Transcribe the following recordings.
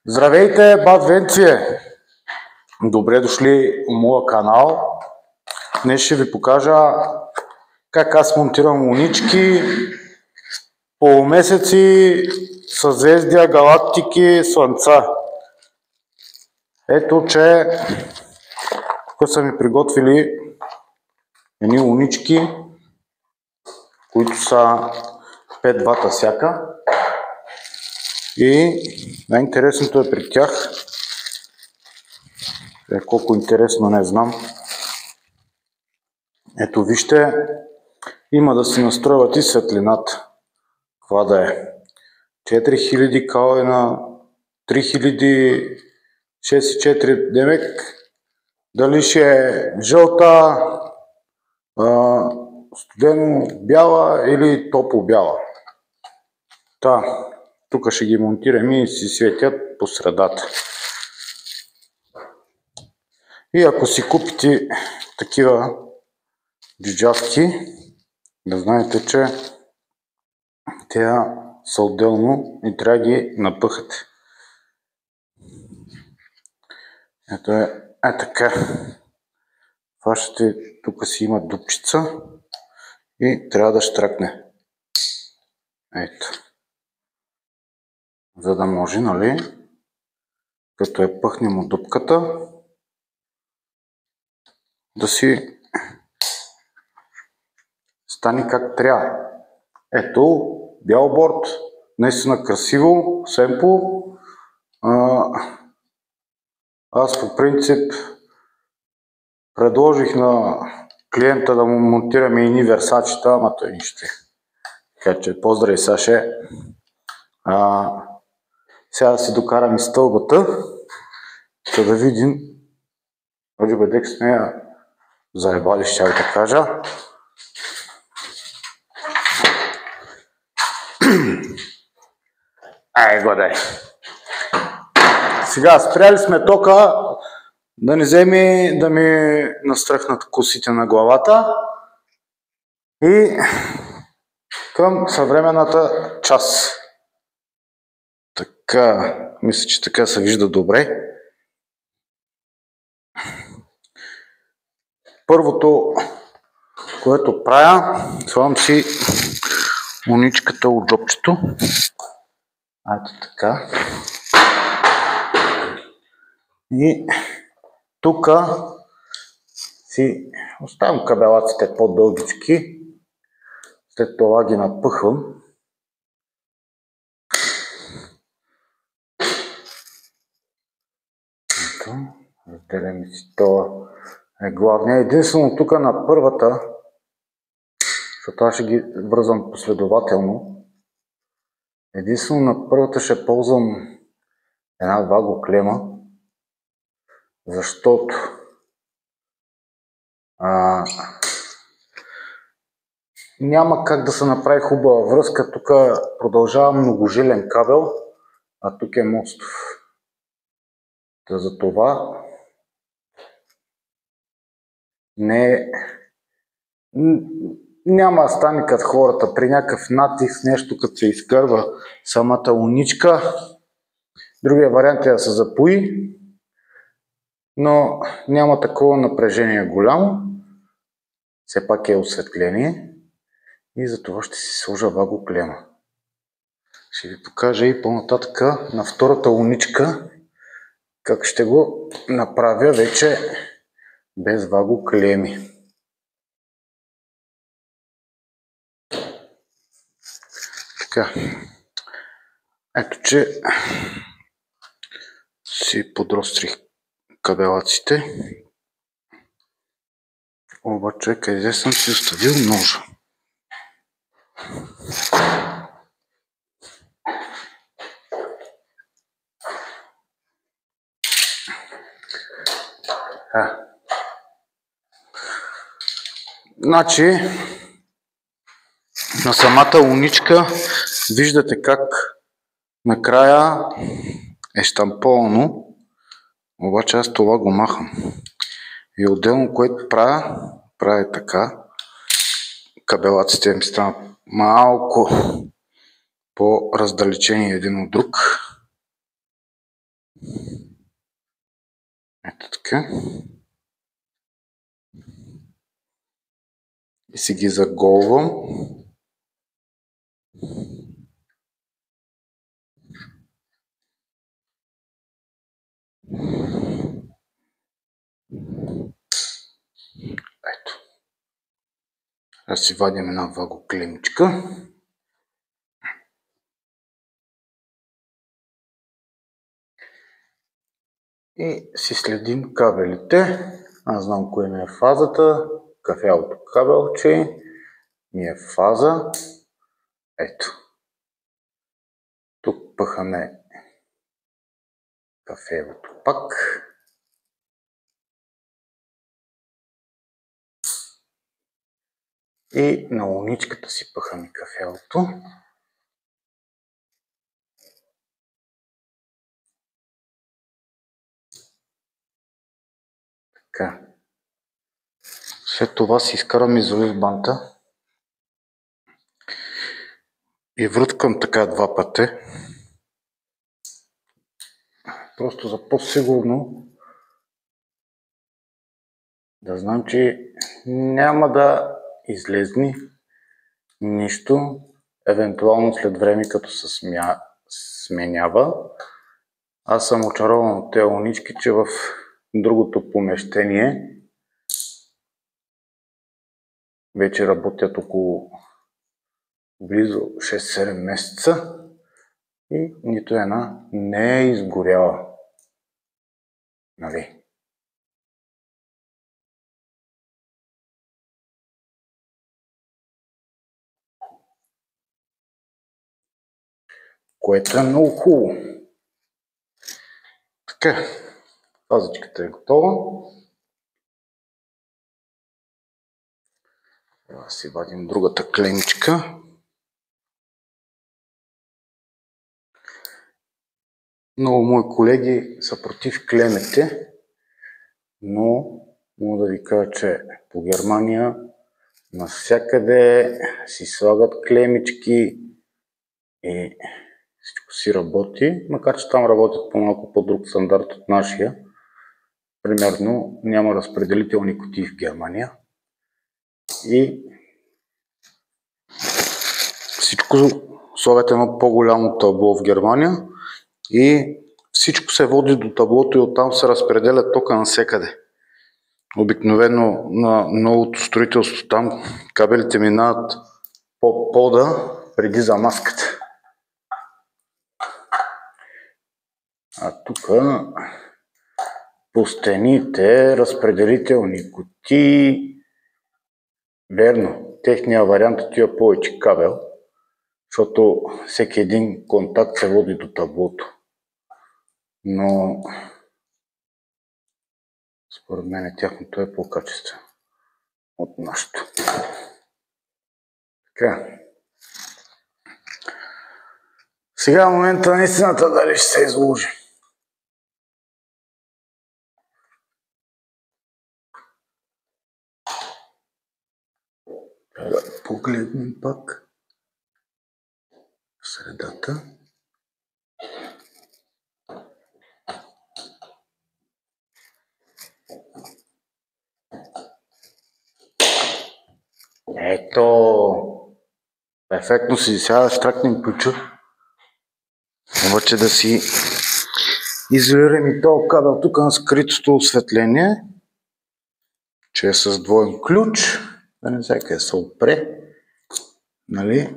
Здравейте, бат Венци! Добре дошли в моя канал. Днес ще ви покажа как аз монтирам лунички, полумесеци, съзвездия, галактики, слънца. Ето, че тук са ми приготвили едни лунички, които са 5 вата всяка. И най-интересното е при тях, колко интересно не знам. Ето вижте, има да си настройват и светлината. Това да е 4000 калина, 3000, 64 демек. Дали ще е жълта, студено бяла или топло бяла. Тук ще ги монтираме и си светят по средата. И ако си купите такива джуджавки, да знаете, че те са отделно и трябва да ги напъхате. Ето е така. Фащате, тук си има дупчица и трябва да щракне. Ето. За да може, нали, като я пъхнем от дупката, да си стане как трябва. Ето, бял борд, наистина красиво, семпл. Аз по принцип предложих на клиента да му монтираме и версачета, ама той нищо. Така че поздрави, Саше. Сега да си докарам и стълбата, за да видим. Може би дек сме я заебали, ще да кажа. Ай, годай. Сега спряли сме тока, да не вземе да ми настръхнат косите на главата. И към съвременната част. Така, мисля, че така се вижда добре. Първото, което правя, слагам си луничката от джобчето. Ето така. И тук си оставям кабелаците по-дългички. След това ги напъхвам. Ето, разделяме си това. Главния. Единствено тук на първата, защото аз ще ги връзвам последователно. Единствено на първата ще ползвам една вагоклема, защото няма как да се направи хубава връзка. Тук продължава многожилен кабел, а тук е мостов. За това няма да стане като хората при някакъв натиск, нещо като се изкърва самата луничка. Другия вариант е да се запои, но няма такова напрежение голямо. Все пак е осветление и за това ще си сложа вагоклема. Ще ви покажа и по-нататък на втората луничка как ще го направя вече без вагоклеми. Така, ето че си подрострих кабелаците, обаче къде съм си оставил ножа. Значи, на самата луничка виждате как накрая е щамповано, обаче аз това го махам. И отделно, което правя така, кабелаците ми станат малко по-раздалечени един от друг. лампичка и си ги заголвам. Ето. Аз си вадим една вагоклемичка. И си следим кабелите. Аз знам кое ми е фазата. Кафявото кабелче ми е фаза. Ето. Тук пъхаме кафевото пак. И на луничката си пъхаме кафевото. Така. След това си изкарам изолив банта и връткам така два пъти. Просто за по-сигурно да знам, че няма да излезни нищо, евентуално след време като се сменява. Аз съм очарован от тези лунички, че в другото помещение вече работят около близо 6-7 месеца и нито една не е изгоряла. Нали? Което е много хубаво. Така, фазичката е готова. Сега си вадим другата клемичка. Много мои колеги са против клемите, но мога да ви кажа, че по Германия навсякъде си слагат клемички и всичко си работи, макар че там работят по малко по-друг стандарт от нашия. Примерно няма разпределителни кутии в Германия и всичко слагат едно по-голямо табло в Германия и всичко се води до таблото и оттам се разпределя тока навсякъде. Обикновено на новото строителство там кабелите минават по пода преди замазката. А тук по стените разпределителни кутии. Верно, техния вариант отива повече кабел, защото всеки един контакт се води до таблото. Но според мен тяхното е по-качествено от нашето. Така. Сега е момента на истината дали ще се изложи. Да погледнем пак средата. Ето! Ефектно си сега да штракнем ключа. Обаче да си изолирам и този кабел тук на скритото осветление, че е с двоен ключ, да не всяка се опре, нали?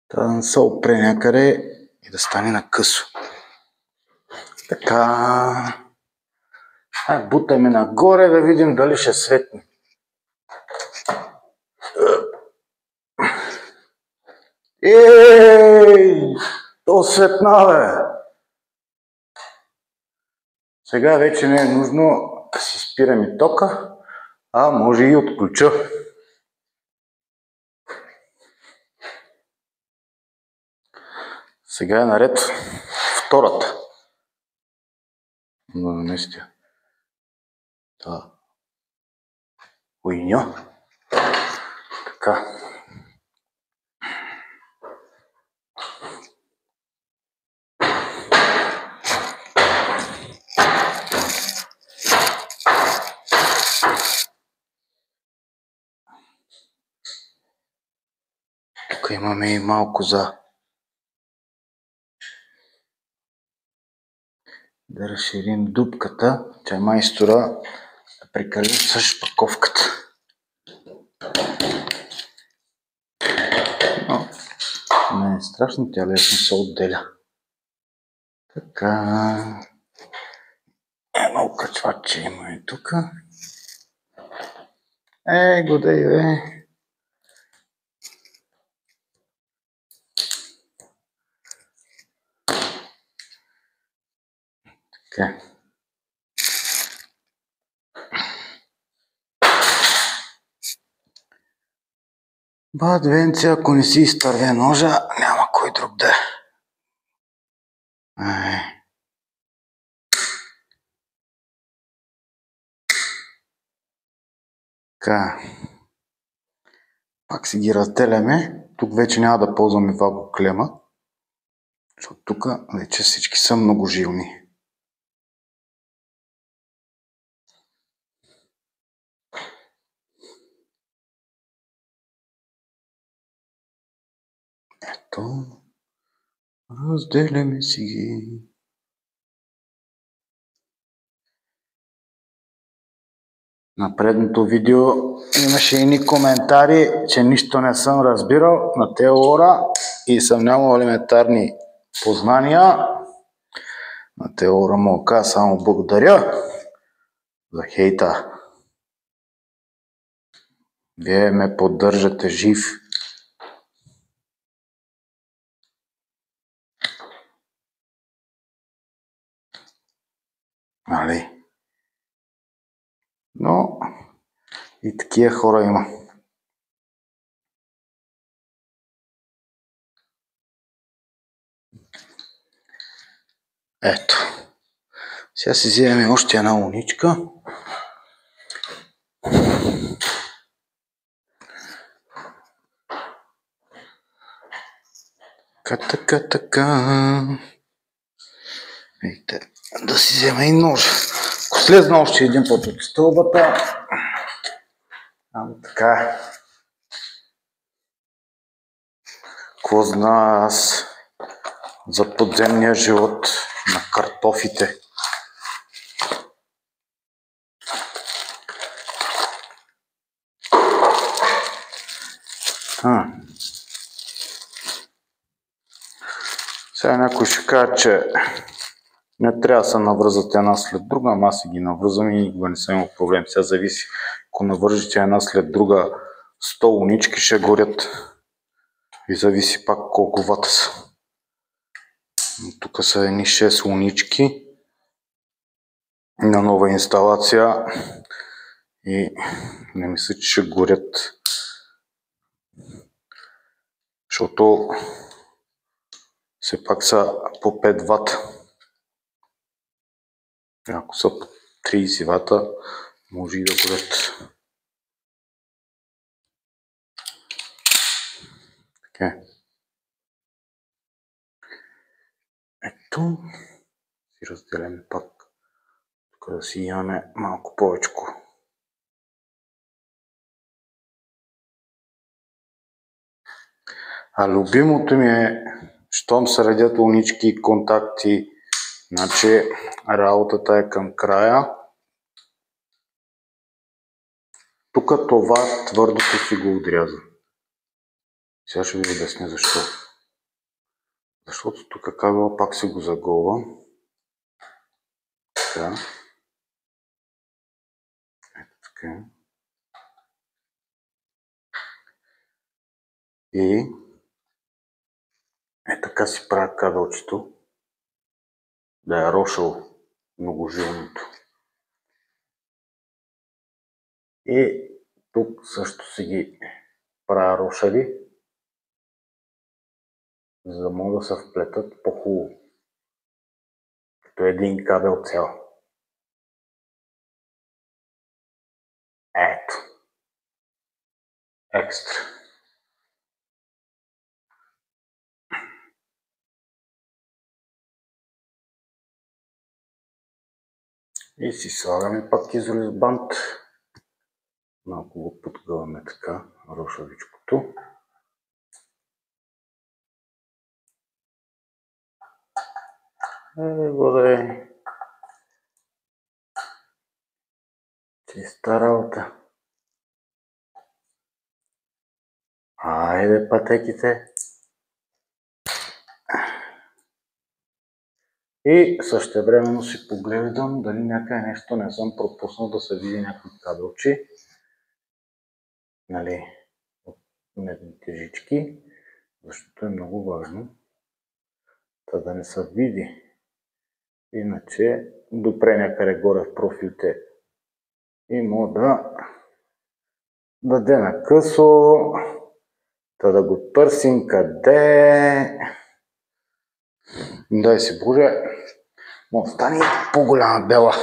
Трябва да не се опре някъде и да стане на късо. Така. Бутаме нагоре да видим дали ще светне. Ей! То светна, бе! Сега вече не е нужно да си спираме тока, а може и от ключа. Сега е наред втората. Да наместя. Да. Уйньо. Така. Тук имаме и малко за да разширим дупката, че майстора да прекалим с шпаковката. Но не е страшно, тя лесно се отделя. Така. Едно окачваче има и тук. Годей, бе! Така. Венци, ако не си изтърве ножа, няма кой друг да е. Така. Пак си ги разделяме. Тук вече няма да ползваме вабоклема, защото тук вече всички са многожилни. Ето. Разделяме си ги. На предното видео имаше едни коментари, че нищо не съм разбирал на теора и съм нямал елементарни познания. На теора му каза само благодаря за хейта. Вие ме поддържате жив. Нали? Но и такива хора има. Ето. Сега си вземем още една луничка. Така. Видите, да си взема и нож. Ако слезна още един път от стълбата. Така. Какво знае аз за подземния живот на картофите? Сега някой ще каже, че не трябва да се навръзват една след друга, ама аз си ги навръзвам и никога не съм имал проблем. Сега зависи, ако навържите една след друга 100 лунички ще горят и зависи пак колко вата са. Тук са едни 6 лунички на нова инсталация и не мисля, че ще горят, защото все пак са по 5 вата. Ако са по 30 вата, може и да горят. Така. Ето. Си разделяме пак. Тук да си имаме малко повечко. А любимото ми е, щом се редят лунички и контакти, значи работата е към края. Тук това твърдото си го отряза. Сега ще ви обясня защо. Защото тук кабела пак си го заголва. Така. Ето така. И така си правя кабелчето, да е рошал многожилното. И тук също си ги правя рошави, за да могат да се вплетат по-хубаво. Като един кабел цял. Ето. Екстра. И си слагаме пак изолизбант. Малко го подгъваме така, рошавичкото. Горе. Чиста работа. Айде пътеките. И същевременно си поглеждам дали някъде нещо не съм пропуснал да се види някои кабелчи. Нали, от медните жички, защото е много важно да не се види. Иначе допре някъде горе в профилите и мога да даде на късо, да го търсим къде. Дай си Боже, може стане по-голяма бела.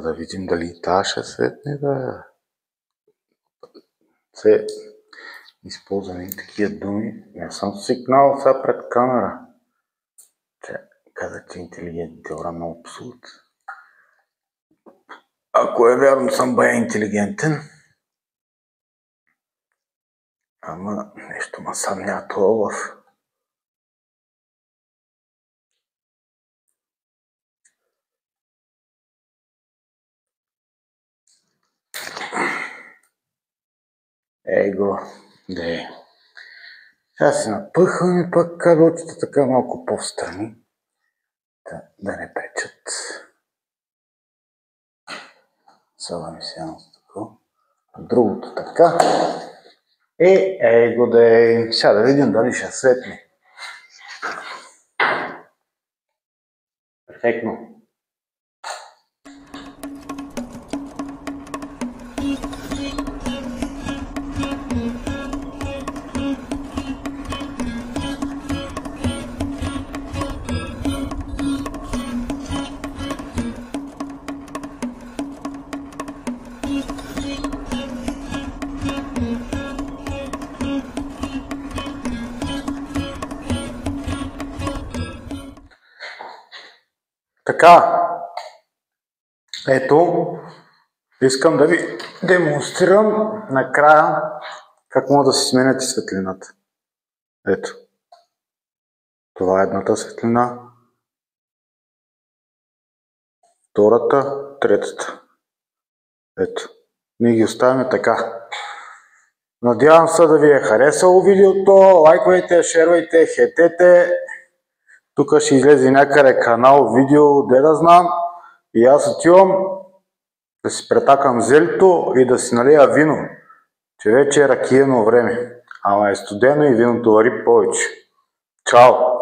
Да видим дали тази ще светне, да се използваме и такива думи. Не съм свикнал сега пред камера. Казах, че интелигентните хора много псуват. Ако е вярно, съм бая интелигентен. Ама нещо ма съмня това в... Ей го, де. Сега си напъхваме пък кабелчета така малко по-встрани. Да не пречат. Слагаме си едно такова. Другото така. Ей го де. Сега да видим дали ще светне. Перфектно. Така, ето, искам да ви демонстрирам накрая как може да си сменяте светлината. Ето, това е едната светлина, втората, третата. Ето, ние ги оставяме така. Надявам се да ви е харесало видеото, лайквайте, шервайте, хейтете. Тук ще излезе някъде канал, видео, де да знам. И аз отивам да си претакам зелето и да си налия вино, че вече е ракиено време. Ама е студено и виното вари повече. Чао!